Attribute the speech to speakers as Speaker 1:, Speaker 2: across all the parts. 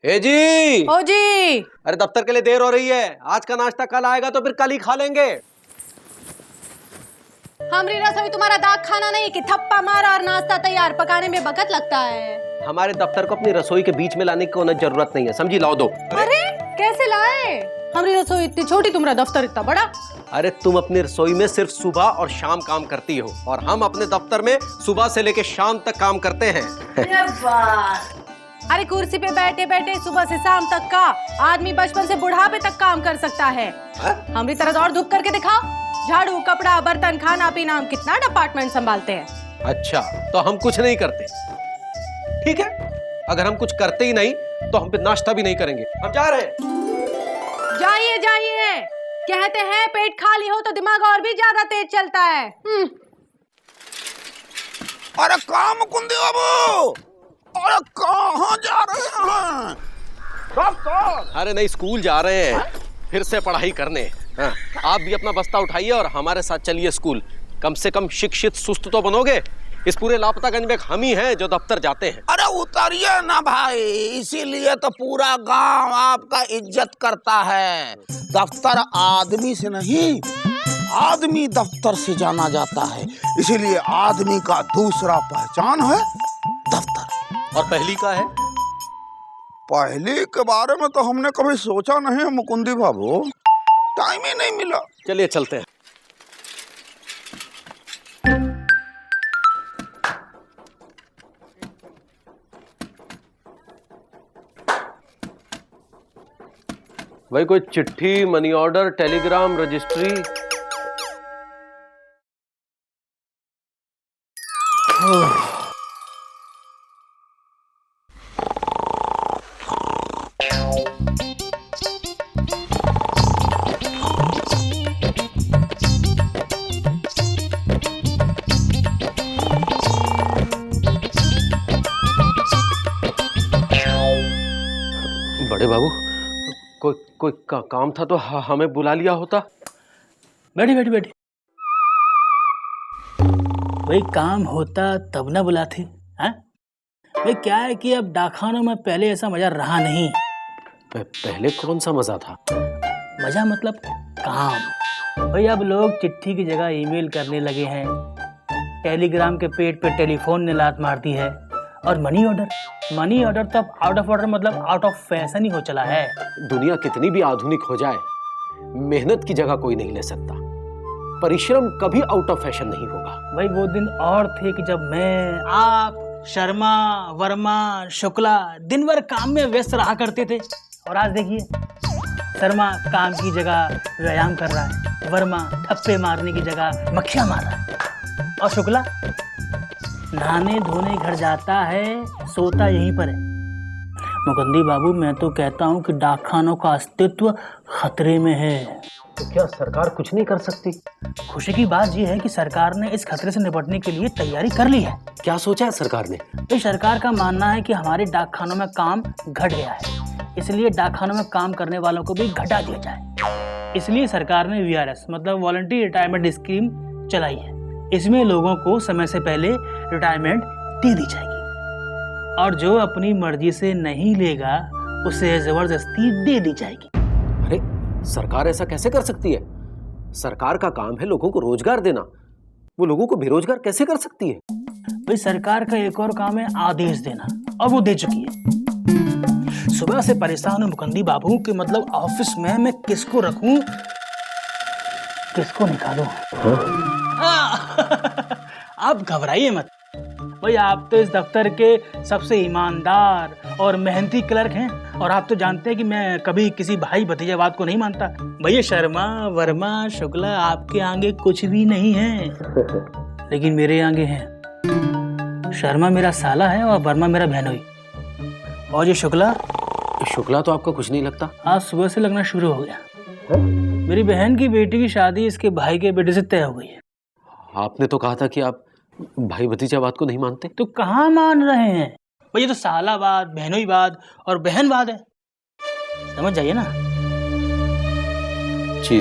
Speaker 1: ए जी।
Speaker 2: ओ जी।
Speaker 1: अरे दफ्तर के लिए देर हो रही है, आज का नाश्ता कल आएगा तो फिर कल ही खा लेंगे।
Speaker 2: हमारी रसोई तुम्हारा दाग खाना नहीं कि थप्पा मारा और नाश्ता तैयार, पकाने में वक्त लगता है।
Speaker 1: हमारे दफ्तर को अपनी रसोई के बीच में लाने की कोई जरूरत नहीं है, समझी? लाओ दो।
Speaker 2: अरे कैसे लाए? हमारी रसोई इतनी छोटी, तुम्हारा दफ्तर इतना बड़ा।
Speaker 1: अरे तुम अपनी रसोई में सिर्फ सुबह और शाम काम करती हो और हम अपने दफ्तर में सुबह से लेकर शाम तक काम करते हैं।
Speaker 2: अरे कुर्सी पे बैठे बैठे सुबह से शाम तक का आदमी बचपन से बुढ़ापे तक काम कर सकता है। हमारी तरह और धूप करके दिखाओ। झाड़ू, कपड़ा, बर्तन, खाना पीना, हम कितना डिपार्टमेंट संभालते हैं।
Speaker 1: अच्छा, तो हम कुछ नहीं करते? ठीक है, अगर हम कुछ करते ही नहीं तो हम फिर नाश्ता भी नहीं करेंगे। हम जा रहे हैं।
Speaker 2: जाइए जाइए, कहते हैं पेट खाली हो तो दिमाग और भी ज्यादा तेज चलता है।
Speaker 3: अरे काम मुकुंदी बाबू, अरे कहाँ जा रहे हैं?
Speaker 1: अरे नहीं, स्कूल जा रहे हैं, फिर से पढ़ाई करने। हाँ, आप भी अपना बस्ता उठाइए और हमारे साथ चलिए स्कूल। कम से कम शिक्षित सुस्त तो बनोगे। इस पूरे लापतागंज में हम ही हैं जो दफ्तर जाते हैं।
Speaker 3: अरे उतरिए ना भाई, इसीलिए तो पूरा गांव आपका इज्जत करता है। दफ्तर आदमी से नहीं, आदमी दफ्तर से जाना जाता है। इसीलिए आदमी का दूसरा पहचान है दफ्तर।
Speaker 1: और पहली का है?
Speaker 3: पहली के बारे में तो हमने कभी सोचा नहीं है मुकुंदी बाबू, टाइम ही नहीं मिला।
Speaker 1: चलिए चलते हैं। भाई कोई चिट्ठी, मनी ऑर्डर, टेलीग्राम, रजिस्ट्री? बड़े बाबू, कोई काम था तो हमें बुला लिया होता।
Speaker 4: बैठी बैठी बैठी। भाई काम होता तब ना बुलाते। हाँ भाई, क्या है कि अब डाकखानों में पहले ऐसा मजा रहा नहीं।
Speaker 1: पहले कौन सा मजा था?
Speaker 4: मजा मतलब काम। भाई अब लोग चिट्ठी की जगह ईमेल करने लगे हैं, टेलीग्राम के पेट पे टेलीफोन ने लात मार दी है। और मनी ऑर्डर तब आउट ऑफ ऑर्डर मतलब आउट ऑफ फैशन ही हो चला है।
Speaker 1: दुनिया कितनी भी आधुनिक हो जाए, मेहनत की जगह कोई नहीं ले सकता। परिश्रम कभी आउट ऑफ फैशन नहीं होगा।
Speaker 4: भाई वो दिन और थे कि जब मैं, आप, शर्मा, वर्मा, शुक्ला दिन भर काम में व्यस्त रहा करते थे। और आज देखिए, शर्मा काम की जगह व्यायाम कर रहा है, वर्मा ठप्पे मारने की जगह मक्खियां मार रहा है, और शुक्ला नहाने धोने घर जाता है, सोता यहीं पर है। मुकुंदी बाबू, मैं तो कहता हूँ कि डाकखानों का अस्तित्व खतरे में है।
Speaker 1: तो क्या सरकार कुछ नहीं कर सकती?
Speaker 4: खुशी की बात यह है कि सरकार ने इस खतरे से निपटने के लिए तैयारी कर ली है।
Speaker 1: क्या सोचा है सरकार ने?
Speaker 4: तो सरकार का मानना है कि हमारे डाकखानों में काम घट गया है, इसलिए डाकखानों में काम करने वालों को भी घटा दिया जाए। इसलिए सरकार ने VRS मतलब वॉलंटरी रिटायरमेंट स्कीम चलाई है। इसमें लोगों को समय से पहले रिटायरमेंट दे दी जाएगी और जो अपनी मर्जी से नहीं लेगा उसे जबरदस्ती दे दी जाएगी।
Speaker 1: अरे सरकार ऐसा कैसे कर सकती है? सरकार का काम है लोगों को रोजगार देना, वो लोगों को बेरोजगार कैसे कर सकती है?
Speaker 4: भाई सरकार का एक और काम है आदेश देना, और वो दे चुकी है। सुबह से परेशान हूँ मुकुंदी बाबू कि मतलब ऑफिस में मैं किसको रखूं, किसको निकालूं। आप घबराइए मत भाई, आप तो इस दफ्तर के सबसे ईमानदार और मेहनती क्लर्क हैं, और आप तो जानते हैं कि मैं कभी किसी भाई भतीजा बात को नहीं मानता। भैया शर्मा, वर्मा, शुक्ला आपके आगे कुछ भी नहीं है, लेकिन मेरे आगे हैं। शर्मा मेरा साला है और वर्मा मेरा बहनोई। और ये शुक्ला
Speaker 1: तो आपका कुछ नहीं लगता?
Speaker 4: आज सुबह से लगना शुरू हो गया। मेरी बहन की बेटी की शादी इसके भाई के बेटे से तय हो गई है।
Speaker 1: आपने तो कहा था कि आप भाई भतीजा बात को नहीं मानते।
Speaker 4: तो कहाँ मान रहे हैं भाई, ये तो सालावाद, बहनोईवाद और बहनवाद है, समझ जाइए ना।
Speaker 1: जी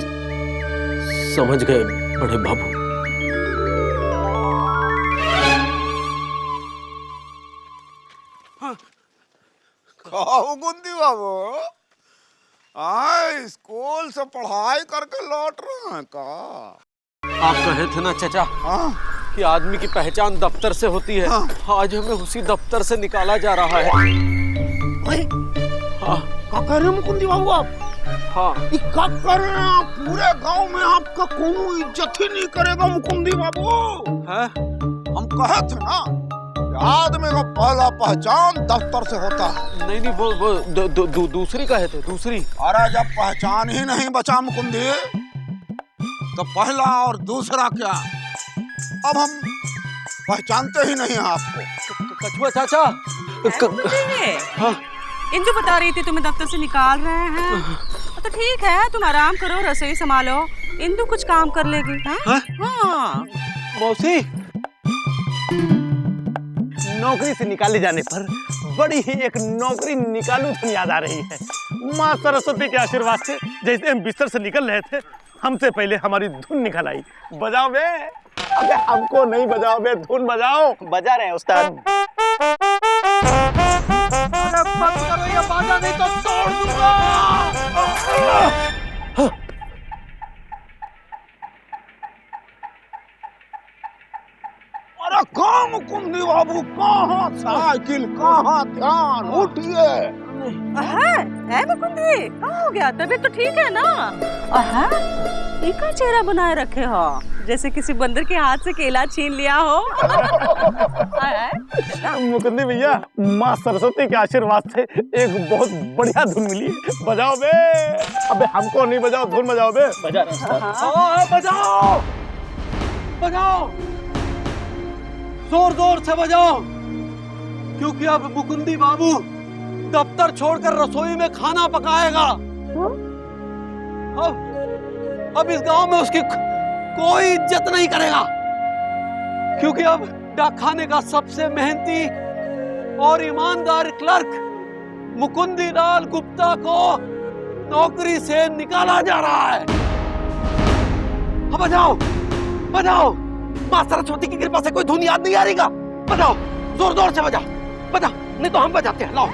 Speaker 1: समझ गए बड़े बाबू।
Speaker 3: मुकुंदी स्कूल से पढ़ाई करके लौट रहे हैं का?
Speaker 1: आप कहे थे ना चाचा
Speaker 3: हाँ?
Speaker 1: कि आदमी की पहचान दफ्तर से होती है।
Speaker 3: हाँ।
Speaker 1: आज हमें उसी दफ्तर से निकाला जा रहा है। हाँ
Speaker 3: क्या कह रहे हैं मुकुंदी बाबू आप?
Speaker 1: हाँ
Speaker 3: ये क्या कर रहे हैं आप? पूरे गांव में आपका कोनो इज्जत ही नहीं करेगा मुकुंदी बाबू।
Speaker 1: है?
Speaker 3: हम कहे थे ना कि आदमी का पहला पहचान दफ्तर से होता है।
Speaker 1: नहीं वो दूसरी कहे थे, दूसरी।
Speaker 3: अरे जब पहचान ही नहीं बचा मुकुंदी तो पहला और दूसरा क्या? अब हम पहचानते ही नहीं हैं आपको।
Speaker 1: कछुआ चाचा हाँ?
Speaker 5: इंदु बता रही थी तुम्हें दफ्तर से निकाल रहे हैं। तो ठीक है, तुम आराम करो, रसोई संभालो, इंदु कुछ काम कर लेगी। हाँ।
Speaker 1: मौसी,
Speaker 6: नौकरी से निकाले जाने पर बड़ी ही एक नौकरी निकालू धुन याद आ रही है। माँ सरस्वती के आशीर्वाद से जैसे हम बिस्तर से निकल रहे थे, हमसे पहले हमारी धुन निकल आई। बजाओ बे। अबे हमको नहीं बजाओ बे, धुन बजाओ। बजा रहे हैं उस्ताद।
Speaker 3: बाजा नहीं तो तोड़ दूंगा। अरे कहाँ मुकुंदी बाबू, कहाँ साइकिल, कहाँ ध्यान, उठिए।
Speaker 5: है मुकुंदी, क्या हो गया? तबीयत तो ठीक है ना? इका चेहरा बनाए रखे हो जैसे किसी बंदर के हाथ से केला छीन लिया हो।
Speaker 6: मुकुंदी भैया, माँ सरस्वती के आशीर्वाद से एक बहुत बढ़िया धुन मिली। बजाओ बे। अबे हमको नहीं बजाओ, धुन बजाओ बे। बजा रहे हैं।
Speaker 1: बजाओ बजाओ, जोर जोर से बजाओ, क्योंकि अब मुकुंदी बाबू दफ्तर छोड़कर रसोई में खाना पकाएगा। अब इस गांव में उसकी कोई इज्जत नहीं करेगा, क्योंकि अब डाकखाने का सबसे मेहनती और ईमानदार क्लर्क मुकुंदी लाल गुप्ता को नौकरी से निकाला जा रहा है। अब बजाओ बजाओ, माँ सरस्वती की कृपा से कोई धुन याद नहीं आ रही का? बजाओ, जोर जोर से बजाओ, बजा, नहीं तो हम बजाते हैं। लाओ।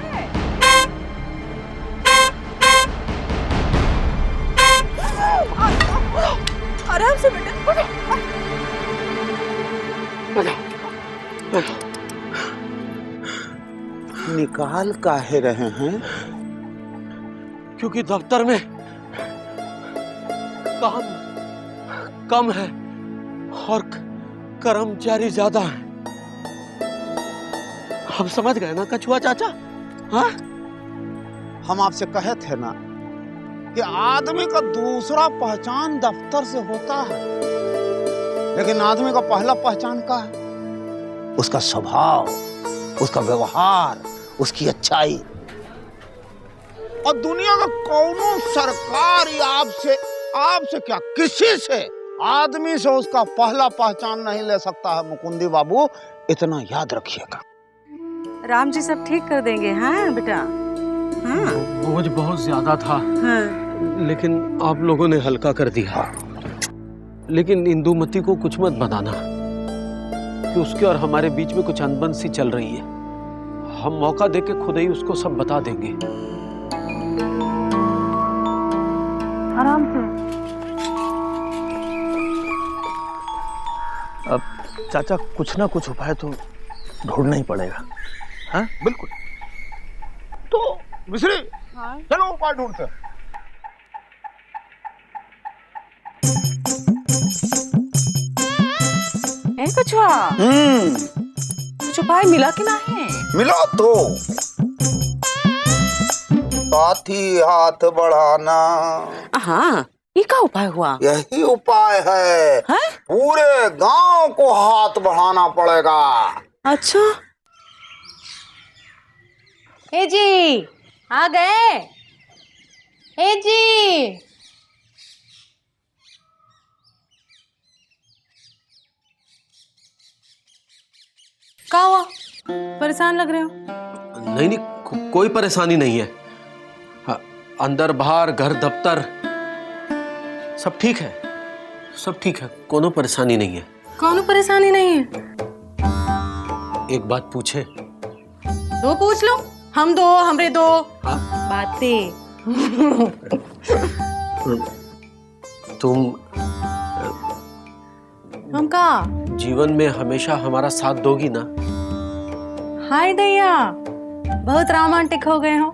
Speaker 5: आराम से बेटा।
Speaker 3: निकाल काहे रहे हैं?
Speaker 1: क्योंकि दफ्तर में काम कम है और कर्मचारी ज्यादा है। हम समझ गए ना कछुआ चाचा? हाँ?
Speaker 3: हम आपसे कहे थे ना कि आदमी का दूसरा पहचान दफ्तर से होता है, लेकिन आदमी का पहला पहचान का है उसका स्वभाव, उसका व्यवहार, उसकी अच्छाई। और दुनिया का कौनो सरकार या आपसे क्या, किसी से, आदमी से उसका पहला पहचान नहीं ले सकता है मुकुंदी बाबू, इतना याद रखिएगा।
Speaker 5: राम जी सब ठीक कर देंगे। हाँ बेटा। हाँ।
Speaker 1: बोझ बहुत ज्यादा था।
Speaker 5: हाँ।
Speaker 1: लेकिन आप लोगों ने हल्का कर दिया। लेकिन इंदुमती को कुछ मत बताना कि उसके और हमारे बीच में कुछ अनबन सी चल रही है। हम मौका देके खुद ही उसको सब बता देंगे।
Speaker 5: आराम से।
Speaker 6: अब चाचा कुछ ना कुछ उपाय तो ढूंढना ही पड़ेगा। हाँ
Speaker 3: बिल्कुल। तो मिश्री, चलो उपाय ढूंढते हैं।
Speaker 5: कछुआ, कुछ उपाय मिला कि नहीं?
Speaker 3: मिला तो साथी हाथ बढ़ाना।
Speaker 5: हाँ, ये क्या उपाय हुआ?
Speaker 3: यही उपाय है। पूरे गांव को हाथ बढ़ाना पड़ेगा।
Speaker 5: अच्छा।
Speaker 2: हे जी, आ गए? हे जी, क्या हुआ? परेशान लग रहे हो?
Speaker 1: नहीं, कोई परेशानी नहीं है। हाँ, अंदर बाहर घर दफ्तर सब ठीक है, सब ठीक है, कोनो परेशानी नहीं है।
Speaker 2: कोनो परेशानी नहीं है?
Speaker 1: एक बात पूछे?
Speaker 2: दो पूछ लो, हम दो, हमरे दो।
Speaker 1: हाँ?
Speaker 2: बातें
Speaker 1: तुम
Speaker 2: हम कहा
Speaker 1: जीवन में हमेशा हमारा साथ दोगी ना?
Speaker 2: हाय दैया, बहुत रोमांटिक हो गए हो।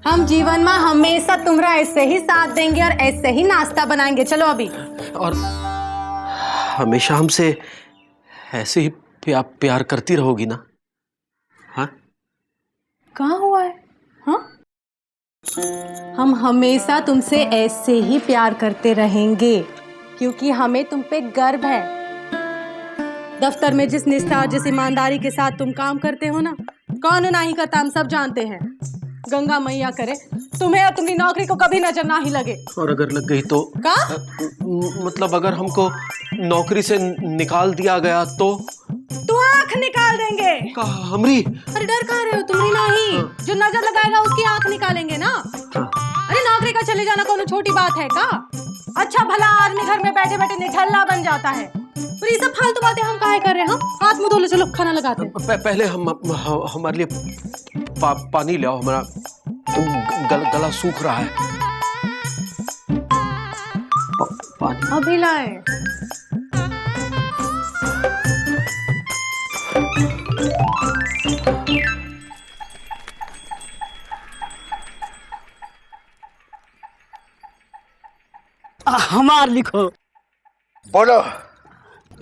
Speaker 2: हम जीवन में हमेशा तुम्हारा ऐसे ही साथ देंगे और ऐसे ही नाश्ता बनाएंगे। चलो अभी।
Speaker 1: और हमेशा हमसे ऐसे ही प्यार करती रहोगी ना? हाँ?
Speaker 2: कहाँ हुआ है? हाँ? हम हमेशा तुमसे ऐसे ही प्यार करते रहेंगे क्योंकि हमें तुम पे गर्व है। दफ्तर में जिस निष्ठा और जिस ईमानदारी के साथ तुम काम करते हो ना, कौन नहीं करता, हम सब जानते हैं। गंगा मैया करे तुम्हें और तुम्हारी नौकरी को कभी नजर ना ही लगे।
Speaker 1: और अगर लग गई तो?
Speaker 2: का?
Speaker 1: मतलब अगर हमको नौकरी से निकाल दिया गया तो
Speaker 2: आंख निकाल देंगे।
Speaker 1: हमरी?
Speaker 2: अरे डर कहाँ रहे हो? तुम्हारी नहीं, जो नजर लगाएगा उसकी आंख निकालेंगे ना। अरे नौकरी का चले जाना कोनो छोटी बात है का? अच्छा भला आदमी घर में बैठे बैठे निठल्ला बन जाता है। पर ये सब फालतू बातें हम काहे कर रहे हैं? हाथ मुंह धो लो, चलो खाना लगाते हैं।
Speaker 1: पहले हमारे लिए पानी ले आओ, हमारा गला सूख रहा है। पानी
Speaker 2: अभी लाए।
Speaker 4: हमार लिखो।
Speaker 3: बोलो।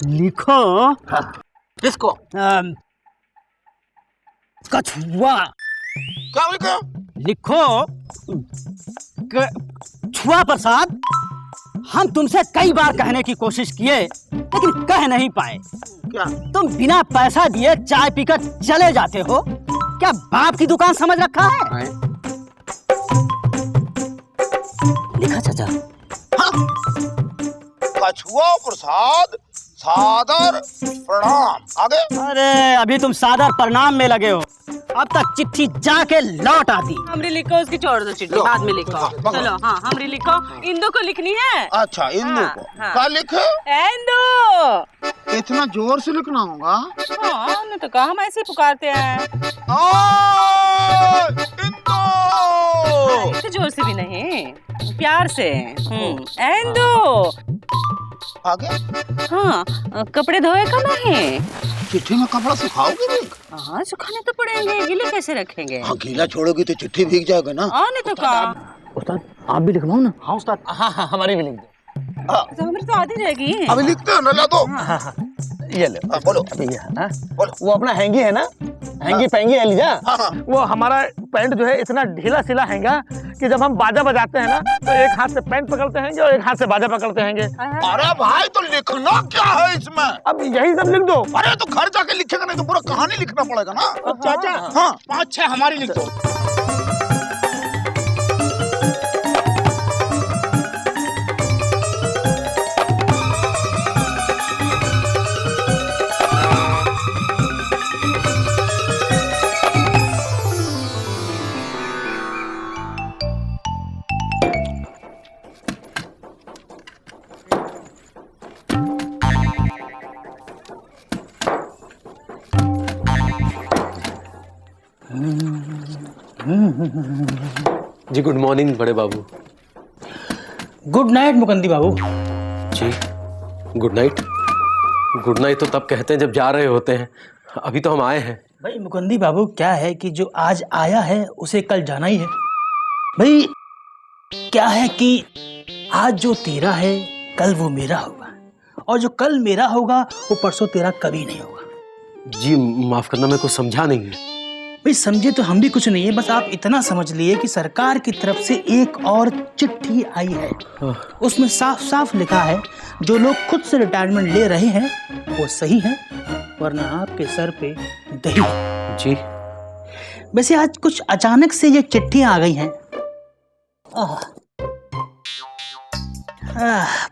Speaker 4: लिखो।
Speaker 3: किसको?
Speaker 4: कछुआ।
Speaker 3: क्या लिखो?
Speaker 4: लिखो छुआ प्रसाद, हम तुमसे कई बार कहने की कोशिश किए लेकिन कह नहीं पाए।
Speaker 3: क्या?
Speaker 4: तुम बिना पैसा दिए चाय पीकर चले जाते हो। क्या बाप की दुकान समझ रखा है? लिखा चाचा।
Speaker 3: कछुआ प्रसाद सादर प्रणाम। आगे?
Speaker 4: अरे अभी तुम सादर प्रणाम में लगे हो, अब तक चिट्ठी जाके लौट आती।
Speaker 5: हमरी लिखो, उसकी छोड़ दो चिट्ठी, बाद में लिखो। चलो हाँ, हमरी लिखो। इंदू को लिखनी है।
Speaker 3: अच्छा इंदू को। क्या लिखे?
Speaker 5: इंदू।
Speaker 3: इतना जोर से लिखना होगा?
Speaker 5: हाँ, नहीं तो कहा हम ऐसे ही पुकारते हैं।
Speaker 3: इंदू।
Speaker 5: इतने जोर से भी नहीं, प्यार से। इंदू।
Speaker 3: आगे?
Speaker 5: हाँ, कपड़े धोए का नहीं?
Speaker 3: चिट्ठी में कपड़ा सुखाओगे भी?
Speaker 5: हाँ, सुखाने तो पड़ेंगे, गीले कैसे रखेंगे?
Speaker 3: हाँ, गीला छोड़ोगी तो चिट्ठी भीग जाएगा ना।
Speaker 5: हाँ, नहीं तो क्या?
Speaker 4: उस्ताद आप भी लिखवाओ ना। हाँ उस्ताद। हाँ हमारी भी लिख दो।
Speaker 5: तो हमारी तो आधी रहेगी।
Speaker 3: अभी लिखते हो ना, ला दो।
Speaker 6: ये ले।
Speaker 3: बोलो।
Speaker 6: अभी ये, हाँ?
Speaker 3: बोलो।
Speaker 6: वो अपना हैंगी है ना, हैंगी पैंगी है लीजा।
Speaker 3: हाँ।
Speaker 6: वो हमारा पैंट जो है इतना ढीला सिला हैंगा कि जब हम बाजा बजाते हैं ना तो एक हाथ से पैंट पकड़ते हैं और एक हाथ से बाजा पकड़ते हैं।
Speaker 3: अरे भाई तो लिखना क्या है इसमें?
Speaker 6: अब यही सब लिख दो।
Speaker 3: अरे तो घर जाके लिखेगा, नहीं तो पूरा कहानी लिखना पड़ेगा ना।
Speaker 6: चाचा।
Speaker 3: हाँ 5-6 हमारी लिख दो।
Speaker 1: जी गुड मॉर्निंग बड़े बाबू।
Speaker 4: गुड नाइट मुकंदी बाबू।
Speaker 1: जी गुड नाइट। गुड नाइट तो तब कहते हैं जब जा रहे होते हैं, अभी तो हम आए हैं।
Speaker 4: भाई मुकंदी बाबू क्या है कि जो आज आया है उसे कल जाना ही है। भाई क्या है कि आज जो तेरा है कल वो मेरा होगा, और जो कल मेरा होगा वो परसों तेरा कभी नहीं होगा।
Speaker 1: जी माफ करना, मैं कुछ समझा नहीं है।
Speaker 4: भाई समझे तो हम भी कुछ नहीं है, बस आप इतना समझ लिए कि सरकार की तरफ से एक और चिट्ठी आई है। उसमें साफ साफ लिखा है जो लोग खुद से रिटायरमेंट ले रहे हैं वो सही है, वरना आपके सर पे दही।
Speaker 1: जी
Speaker 4: वैसे आज कुछ अचानक से ये चिट्ठियां आ गई हैं।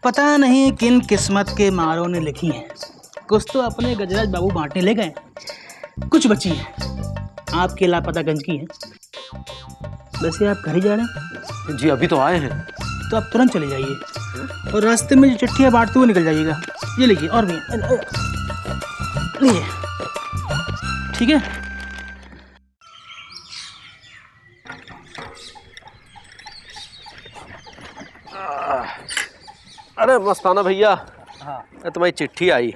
Speaker 4: पता नहीं किन किस्मत के मारों ने लिखी हैं। कुछ तो अपने गजराज बाबू बांटने ले गए, कुछ बची है आपके लापता गंज की है। वैसे आप घर ही जा रहे हैं?
Speaker 1: जी अभी तो आए हैं।
Speaker 4: तो आप तुरंत चले जाइए और रास्ते में जो चिट्ठियाँ बांटते हुए निकल जाइएगा। ये लीजिए और भी लीजिए, ठीक है?
Speaker 1: अरे मस्ताना भैया,
Speaker 6: हाँ।
Speaker 1: तुम्हारी चिट्ठी आई।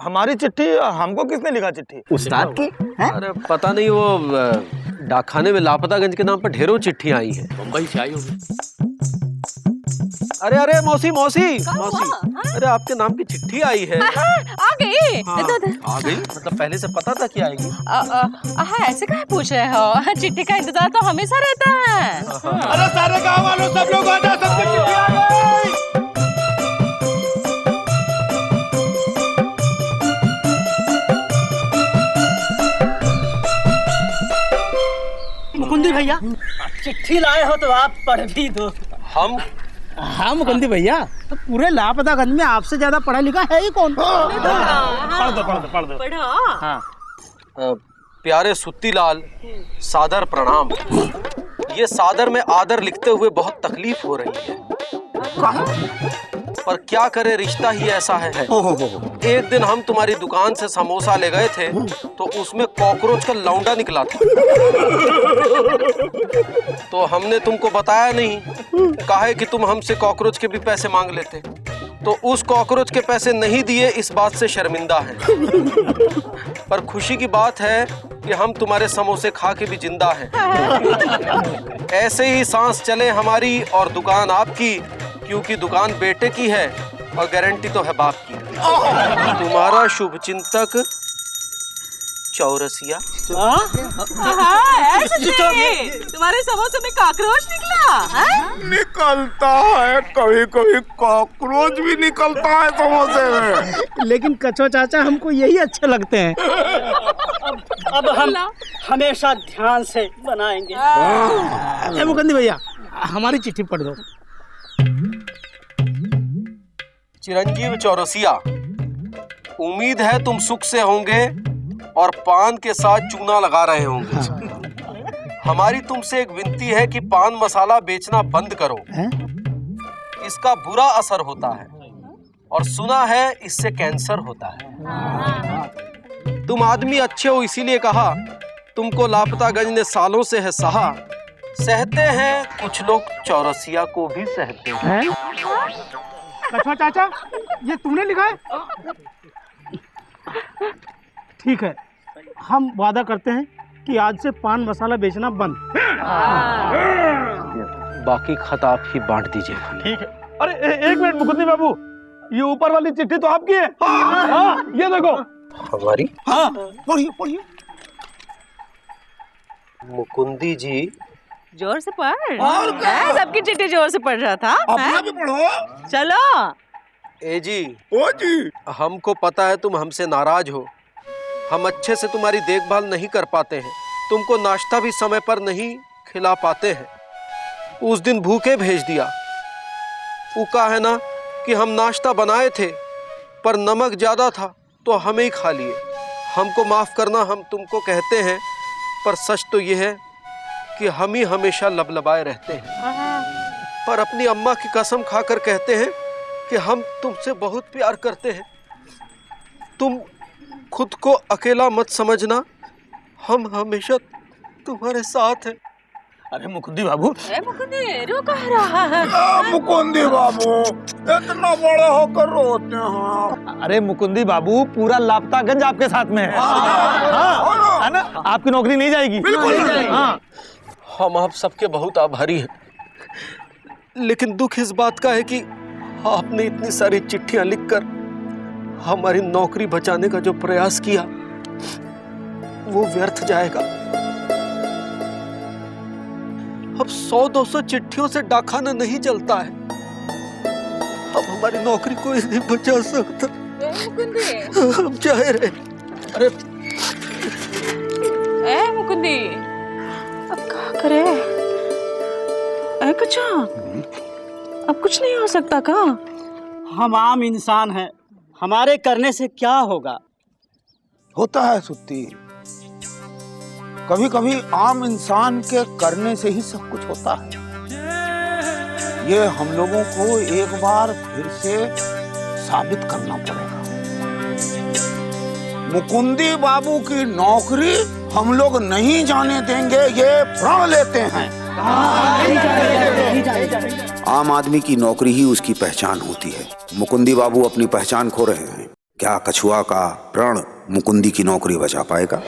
Speaker 6: हमारी चिट्ठी? हमको किसने लिखा चिट्ठी?
Speaker 3: उस्ताद की है?
Speaker 1: अरे पता नहीं, वो डाकखाने में लापतागंज के नाम पर ढेरों चिट्ठियां आई हैं। मुंबई से आई होगी। अरे अरे मौसी मौसी मौसी, अरे आपके नाम की चिट्ठी आई है।
Speaker 5: आ गई।
Speaker 1: आ गई? मतलब पहले से पता था कि आएगी?
Speaker 5: ऐसे काहे पूछ रहे हो? चिट्ठी का इंतजार तो हमेशा रहता है।
Speaker 6: अरे सारे गाँव वालों सब लोग आ जाओ, सबकी चिट्ठी आ गई।
Speaker 4: मुकुंदी भैया, चिट्ठी लाए हो तो आप पढ़ भी दो।
Speaker 1: हम?
Speaker 4: हाँ मुकुंदी भैया, पूरे लापतागंज में आपसे ज्यादा पढ़ा लिखा है ही कौन?
Speaker 6: पढ़ दो।
Speaker 4: हाँ।
Speaker 1: प्यारे सुत्तीलाल, सादर प्रणाम। ये सादर में आदर लिखते हुए बहुत तकलीफ हो रही है, पर क्या करे, रिश्ता ही ऐसा है। एक दिन हम तुम्हारी दुकान से समोसा ले गए थे तो उसमें कॉकरोच का लौंडा निकला था। तो हमने तुमको बताया नहीं, कहा कि तुम हमसे कॉकरोच के भी पैसे मांग लेते। तो उस कॉकरोच के पैसे नहीं दिए, इस बात से शर्मिंदा हैं। पर खुशी की बात है कि हम तुम्हारे समोसे खा के भी जिंदा हैं। ऐसे ही सांस चले हमारी और दुकान आपकी, क्योंकि दुकान बेटे की है और गारंटी तो है बाप की। तुम्हारा शुभचिंतक चौरसिया।
Speaker 5: तुम्हारे समोसे में कॉकरोच निकला है?
Speaker 3: निकलता है, कभी कभी कॉकरोच भी निकलता है समोसे में।
Speaker 4: लेकिन कछुआ चाचा, हमको यही अच्छे लगते हैं। अब हम हमेशा ध्यान से बनाएंगे। मुकुंदी भैया, हमारी चिट्ठी पढ़ दो।
Speaker 1: चिरंजीव चौरसिया, उम्मीद है तुम सुख से होंगे और पान के साथ चूना लगा रहे होंगे। हमारी तुमसे एक विनती है कि पान मसाला बेचना बंद करो। इसका बुरा असर होता है और सुना है इससे कैंसर होता है। तुम आदमी अच्छे हो इसीलिए कहा, तुमको लापतागंज ने सालों से है सहा। सहते हैं कुछ लोग, चौरसिया को भी सहते हैं।
Speaker 4: कछुआ चाचा, ये तूने लिखा है? ठीक है, हम वादा करते हैं कि आज से पान मसाला बेचना बंद।
Speaker 1: बाकी खत आप ही बांट दीजिएगा।
Speaker 6: ठीक है। अरे एक मिनट मुकुंदी बाबू, ये ऊपर वाली चिट्ठी तो आपकी है। हाँ, ये देखो।
Speaker 1: हमारी?
Speaker 3: हाँ, पढ़िए पढ़िए।
Speaker 1: मुकुंदी जी,
Speaker 5: जोर से पढ़। सबकी चिट्ठी जोर से पढ़ रहा था।
Speaker 3: अपना भी पढ़ो।
Speaker 5: चलो।
Speaker 1: ए जी,
Speaker 3: ओ जी,
Speaker 1: हमको पता है तुम हमसे नाराज हो। हम अच्छे से तुम्हारी देखभाल नहीं कर पाते हैं, तुमको नाश्ता भी समय पर नहीं खिला पाते हैं। उस दिन भूखे भेज दिया। उका है ना कि हम नाश्ता बनाए थे पर नमक ज्यादा था तो हमें ही खा लिए। हमको माफ करना, हम तुमको कहते हैं, पर सच तो ये है कि हम ही हमेशा लबलबाए रहते हैं। पर अपनी अम्मा की कसम खाकर कहते हैं कि हम तुमसे बहुत प्यार करते हैं। तुम खुद को अकेला मत समझना, हम हमेशा तुम्हारे साथ हैं।
Speaker 6: अरे मुकुंदी बाबू,
Speaker 5: मुकुंदी रो कह रहा है।
Speaker 3: मुकुंदी बाबू, इतना बड़े होकर रोते हैं।
Speaker 6: अरे मुकुंदी बाबू, पूरा लापतागंज आपके साथ में है। हाँ, है ना? आपकी नौकरी नहीं जाएगी।
Speaker 3: बिल्कुल नहीं जाएगी।
Speaker 6: हाँ।
Speaker 1: हम आप सबके बहुत आभारी हैं, लेकिन दुख इस बात का है कि आपने इतनी सारी चिट्ठियां लिखकर हमारी नौकरी बचाने का जो प्रयास किया वो व्यर्थ जाएगा। अब 100-200 चिट्ठियों से डाकखाना नहीं चलता है। अब हमारी नौकरी कोई नहीं बचा सकता। हम चाहे रहे। अरे
Speaker 5: मुकुंदी, अब क्या करे? कच्छा, अब कुछ नहीं हो सकता का?
Speaker 4: हम आम इंसान हैं, हमारे करने से क्या होगा?
Speaker 3: होता है सुत्ती, कभी कभी आम इंसान के करने से ही सब कुछ होता है। ये हम लोगों को एक बार फिर से साबित करना पड़ेगा। मुकुंदी बाबू की नौकरी हम लोग नहीं जाने देंगे, ये प्रण लेते हैं।
Speaker 7: आम आदमी की नौकरी ही उसकी पहचान होती है। मुकुंदी बाबू अपनी पहचान खो रहे हैं। क्या कछुआ का प्रण मुकुंदी की नौकरी बचा पाएगा?